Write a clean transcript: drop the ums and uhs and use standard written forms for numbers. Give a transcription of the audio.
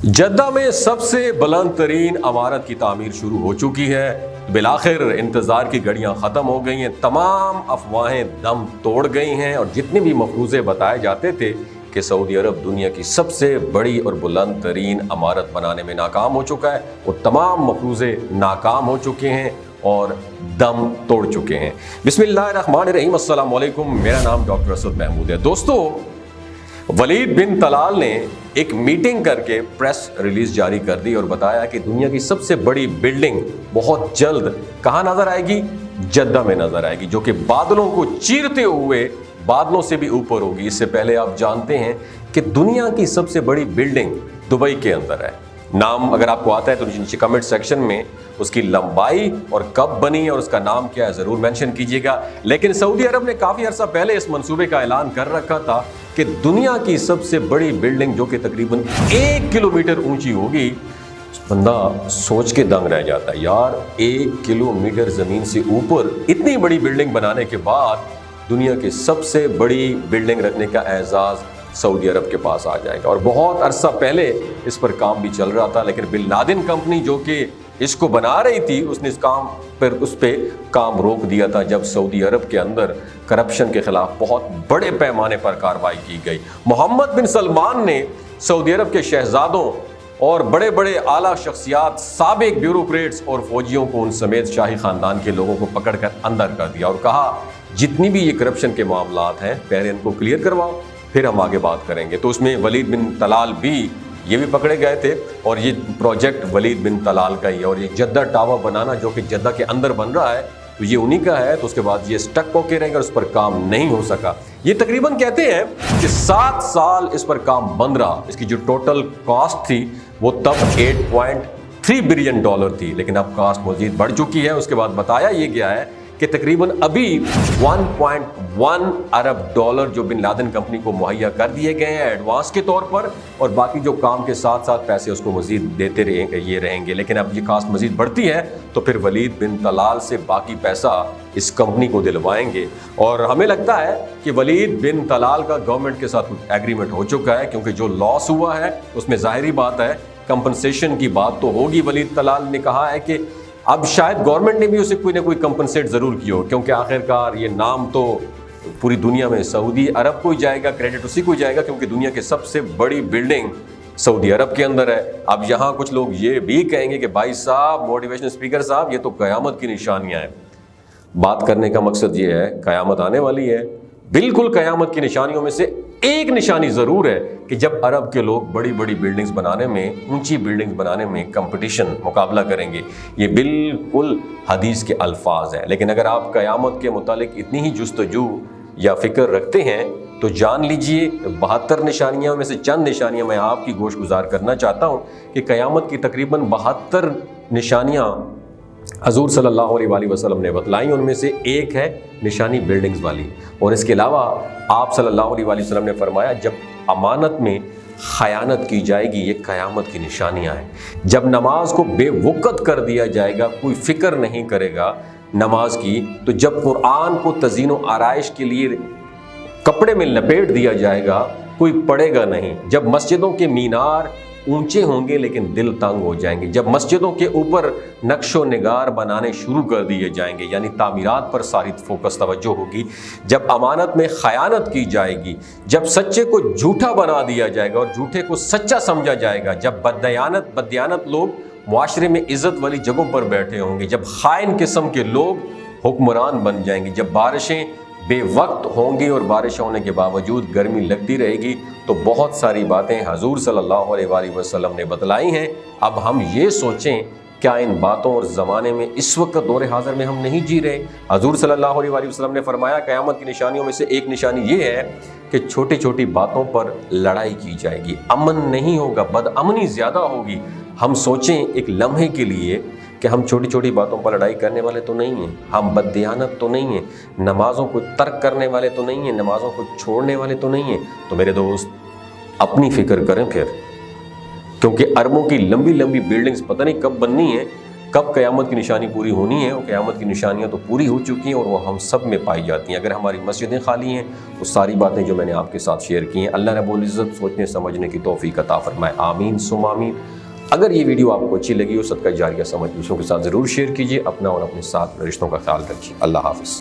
जद्दा में सबसे बुलंद तरीन इमारत की तामीर शुरू हो चुकी है। बिलाखिर इंतज़ार की घड़ियां ख़त्म हो गई हैं, तमाम अफवाहें दम तोड़ गई हैं और जितने भी मफरूज़े बताए जाते थे कि सऊदी अरब दुनिया की सबसे बड़ी और बुलंद तरीन इमारत बनाने में नाकाम हो चुका है, वो तमाम मफरूज़े नाकाम हो चुके हैं और दम तोड़ चुके हैं। बिस्मिल्लाहिर्रहमानिर्रहीम, अस्सलाम वालेकुम। मेरा नाम डॉक्टर असद महमूद है। दोस्तों, वलीद बिन तलाल ने एक मीटिंग करके प्रेस रिलीज जारी कर दी और बताया कि दुनिया की सबसे बड़ी बिल्डिंग बहुत जल्द कहाँ नजर आएगी? जद्दा में नजर आएगी, जो कि बादलों को चीरते हुए बादलों से भी ऊपर होगी। इससे पहले आप जानते हैं कि दुनिया की सबसे बड़ी बिल्डिंग दुबई के अंदर है। नाम अगर आपको आता है तो नीचे कमेंट सेक्शन में उसकी लंबाई और कब बनी और उसका नाम क्या है ज़रूर मेंशन कीजिएगा। लेकिन सऊदी अरब ने काफ़ी अर्सा पहले इस मंसूबे का ऐलान कर रखा था कि दुनिया की सबसे बड़ी बिल्डिंग जो कि तकरीबन 1 किलोमीटर ऊंची होगी। बंदा सोच के दंग रह जाता है, यार 1 किलोमीटर ज़मीन से ऊपर इतनी बड़ी बिल्डिंग बनाने के बाद दुनिया की सबसे बड़ी बिल्डिंग रखने का एजाज़ सऊदी अरब के पास आ जाएगा। और बहुत अरसा पहले इस पर काम भी चल रहा था, लेकिन बिन लादेन कंपनी जो कि इसको बना रही थी उसने उस पर काम रोक दिया था जब सऊदी अरब के अंदर करप्शन के खिलाफ बहुत बड़े पैमाने पर कार्रवाई की गई। मोहम्मद बिन सलमान ने सऊदी अरब के शहजादों और बड़े बड़े आला शख्सियात, साबिक ब्यूरोक्रेट्स और फौजियों को उन समेत शाही खानदान के लोगों को पकड़कर अंदर कर दिया और कहा जितनी भी ये करप्शन के मामलात हैं पहले इनको क्लियर करवाओ, फिर हम आगे बात करेंगे। तो उसमें वलीद बिन तलाल भी ये भी पकड़े गए थे और ये प्रोजेक्ट वलीद बिन तलाल का ही है। और ये जद्दा टावर बनाना जो कि जद्दा के अंदर बन रहा है तो ये उन्हीं का है। तो उसके बाद ये स्टक होके रहेगा और उस पर काम नहीं हो सका। ये तकरीबन कहते हैं कि 7 साल इस पर काम बंद रहा। इसकी जो टोटल कॉस्ट थी वो तब $8.3 बिलियन थी, लेकिन अब कॉस्ट मजीद बढ़ चुकी है। उसके बाद बताया ये गया है कि तकरीबन अभी $1.1 अरब जो बिन लादेन कंपनी को मुहैया कर दिए गए हैं एडवांस के तौर पर, और बाकी जो काम के साथ साथ पैसे उसको मजीद देते रहेंगे। लेकिन अब ये कास्ट मजीद बढ़ती है तो फिर वलीद बिन तलाल से बाकी पैसा इस कंपनी को दिलवाएंगे। और हमें लगता है कि वलीद बिन तलाल का गवर्नमेंट के साथ कुछ एग्रीमेंट हो चुका है, क्योंकि जो लॉस हुआ है उसमें जाहिरी बात है कंपनसेशन की बात तो होगी। वलीद तलाल ने कहा है कि अब शायद गवर्नमेंट ने भी उसे कोई ना कोई कंपनसेट ज़रूर की हो, क्योंकि आखिरकार ये नाम तो पूरी दुनिया में सऊदी अरब को ही जाएगा, क्रेडिट उसी को ही जाएगा, क्योंकि दुनिया की सबसे बड़ी बिल्डिंग सऊदी अरब के अंदर है। अब यहाँ कुछ लोग ये भी कहेंगे कि भाई साहब, मोटिवेशनल स्पीकर साहब, ये तो क़यामत की निशानियाँ हैं। बात करने का मकसद ये है क़यामत आने वाली है। बिल्कुल क़यामत की निशानियों में से एक निशानी ज़रूर है कि जब अरब के लोग बड़ी बड़ी बिल्डिंग्स बनाने में, ऊंची बिल्डिंग्स बनाने में कंपटीशन, मुकाबला करेंगे। ये बिल्कुल हदीस के अल्फाज हैं। लेकिन अगर आप क़यामत के मुतालिक इतनी ही जुस्तजू या फ़िक्र रखते हैं तो जान लीजिए 72 निशानियों में से चंद निशानियाँ मैं आपकी गोश गुजार करना चाहता हूँ कि क़यामत की तकरीबन 72 निशानियाँ हजूर सल्लल्लाहु अलैहि वसल्लम ने बतलाई। उनमें से एक है निशानी बिल्डिंग्स वाली। और इसके अलावा आप सल्लल्लाहु अलैहि वसल्लम ने फरमाया जब अमानत में खयानत की जाएगी, ये क़यामत की निशानियां हैं। जब नमाज को बेवक़्त कर दिया जाएगा, कोई फ़िक्र नहीं करेगा नमाज की, तो जब कुरान को तज़ीन व आराइश के लिए कपड़े में लपेट दिया जाएगा, कोई पढ़ेगा नहीं। जब मस्जिदों के मीनार ऊंचे होंगे लेकिन दिल तंग हो जाएंगे, जब मस्जिदों के ऊपर नक्शो निगार बनाने शुरू कर दिए जाएंगे, यानी तामीरात पर सारी फोकस तवज्जो होगी, जब अमानत में खयानत की जाएगी, जब सच्चे को झूठा बना दिया जाएगा और झूठे को सच्चा समझा जाएगा, जब बदयानत लोग मुआशरे में इज्जत वाली जगहों पर बैठे होंगे, जब खाइन किस्म के लोग हुक्मरान बन जाएंगे, जब बारिशें बेवक्त होंगी और बारिश होने के बावजूद गर्मी लगती रहेगी, तो बहुत सारी बातें हजूर सल्लल्लाहु अलैहि वसल्लम ने बतलाई हैं। अब हम ये सोचें क्या इन बातों और ज़माने में इस वक्त दौर हाज़िर में हम नहीं जी रहे? हजूर सल्लल्लाहु अलैहि वसल्लम ने फरमाया क़यामत की निशानियों में से एक निशानी ये है कि छोटी छोटी बातों पर लड़ाई की जाएगी, अमन नहीं होगा, बदअमनी ज़्यादा होगी। हम सोचें एक लम्हे के लिए कि हम छोटी छोटी बातों पर लड़ाई करने वाले तो नहीं हैं, हम बददियानत तो नहीं हैं, नमाज़ों को तर्क करने वाले तो नहीं हैं, नमाज़ों को छोड़ने वाले तो नहीं हैं। तो मेरे दोस्त अपनी फ़िक्र करें फिर, क्योंकि अरबों की लंबी लंबी बिल्डिंग्स पता नहीं कब बननी है, کب قیامت کی نشانی پوری ہونی ہے، وہ قیامت کی نشانیاں تو پوری ہو چکی ہیں اور وہ ہم سب میں پائی جاتی ہیں۔ اگر ہماری مسجدیں خالی ہیں، وہ ساری باتیں جو میں نے آپ کے ساتھ شیئر کی ہیں، اللہ رب العزت سوچنے سمجھنے کی توفیق عطا فرمائے، آمین ثم آمین۔ اگر یہ ویڈیو آپ کو اچھی لگی ہو، صدقہ جاریہ سمجھ دوسروں کے ساتھ ضرور شیئر کیجیے، اپنا اور اپنے ساتھ رشتوں کا خیال رکھیے۔ اللہ حافظ۔